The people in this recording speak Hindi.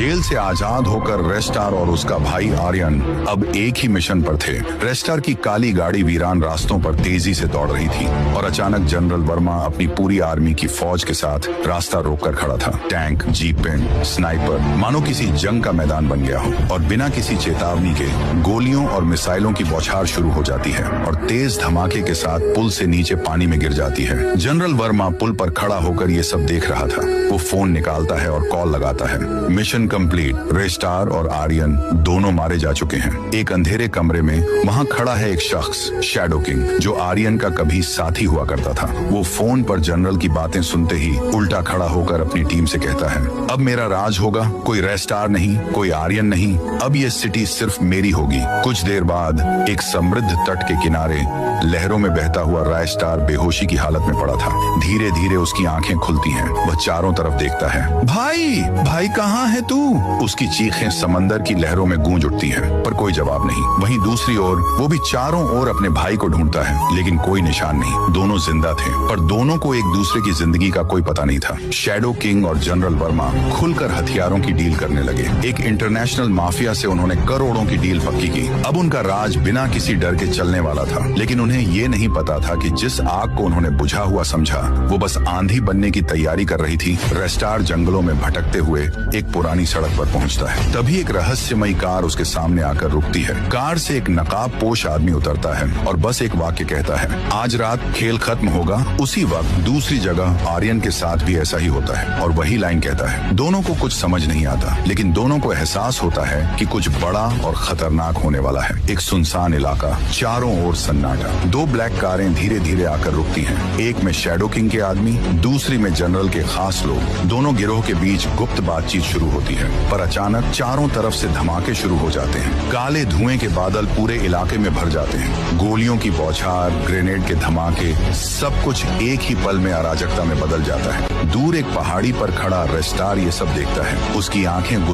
जेल से आजाद होकर रेस्टार और उसका भाई आर्यन अब एक ही मिशन पर थे। रेस्टार की काली गाड़ी वीरान रास्तों पर तेजी से दौड़ रही थी और अचानक जनरल वर्मा अपनी पूरी आर्मी की फौज के साथ रास्ता रोककर खड़ा था। टैंक, जीपें, स्नाइपर, मानो किसी जंग का मैदान बन गया हो और बिना किसी चेतावनी के गोलियों और मिसाइलों की बौछार शुरू हो जाती है और तेज धमाके के साथ पुल से नीचे पानी में गिर जाती है। जनरल वर्मा पुल पर खड़ा होकर ये सब देख रहा था। वो फोन निकालता है और कॉल लगाता है। Mission complete. रेस्टार और आर्यन दोनों मारे जा चुके हैं। एक अंधेरे कमरे में वहाँ खड़ा है एक शख्स, शैडो किंग, जो आर्यन का कभी साथी हुआ करता था। वो फोन पर जनरल की बातें सुनते ही उल्टा खड़ा होकर अपनी टीम से कहता है, अब मेरा राज होगा, कोई रेस्टार नहीं, कोई आर्यन नहीं, अब ये सिटी सिर्फ मेरी होगी। कुछ देर बाद एक समृद्ध तट के किनारे लहरों में बहता हुआ रेस्टार बेहोशी की हालत में पड़ा था। धीरे धीरे उसकी आंखें खुलती हैं। वह चारों तरफ देखता है। भाई, भाई कहाँ है तू? उसकी चीखें समंदर की लहरों में गूंज उठती हैं, पर कोई जवाब नहीं। वहीं दूसरी ओर वो भी चारों ओर अपने भाई को ढूंढता है, लेकिन कोई निशान नहीं। दोनों जिंदा थे, पर दोनों को एक दूसरे की जिंदगी का कोई पता नहीं था। शैडो किंग और जनरल वर्मा खुलकर हथियारों की डील करने लगे। एक इंटरनेशनल माफिया से उन्होंने करोड़ों की डील पक्की की। अब उनका राज बिना किसी डर के चलने वाला था, लेकिन उन्हें ये नहीं पता था कि जिस आग को उन्होंने बुझा हुआ समझा, वो बस आंधी बनने की तैयारी कर रही थी। रेस्टार जंगलों में भटकते हुए एक पुरानी सड़क पर पहुंचता है। तभी एक रहस्यमयी कार उसके सामने आकर रुकती है। कार से एक नकाब पोश आदमी उतरता है और बस एक वाक्य कहता है, आज रात खेल खत्म होगा। उसी वक्त दूसरी जगह आर्यन के साथ भी ऐसा ही होता है और वही लाइन कहता है। दोनों को कुछ समझ नहीं आता, लेकिन दोनों को एहसास होता है कि कुछ बड़ा और खतरनाक होने वाला है। एक सुनसान इलाका, चारों ओर सन्नाटा। दो ब्लैक कारें धीरे धीरे आकर रुकती हैं। एक में शैडो किंग के आदमी, दूसरी में जनरल के खास लोग। दोनों गिरोह के बीच गुप्त बातचीत शुरू होती है, पर अचानक चारों तरफ से धमाके शुरू हो जाते हैं। काले धुएं के बादल पूरे इलाके में भर जाते हैं। गोलियों की बौछार, ग्रेनेड के धमाके, सब कुछ एक ही पल में अराजकता में बदल जाता है। दूर एक पहाड़ी पर खड़ा रेस्टार ये सब देखता है। उसकी आंखें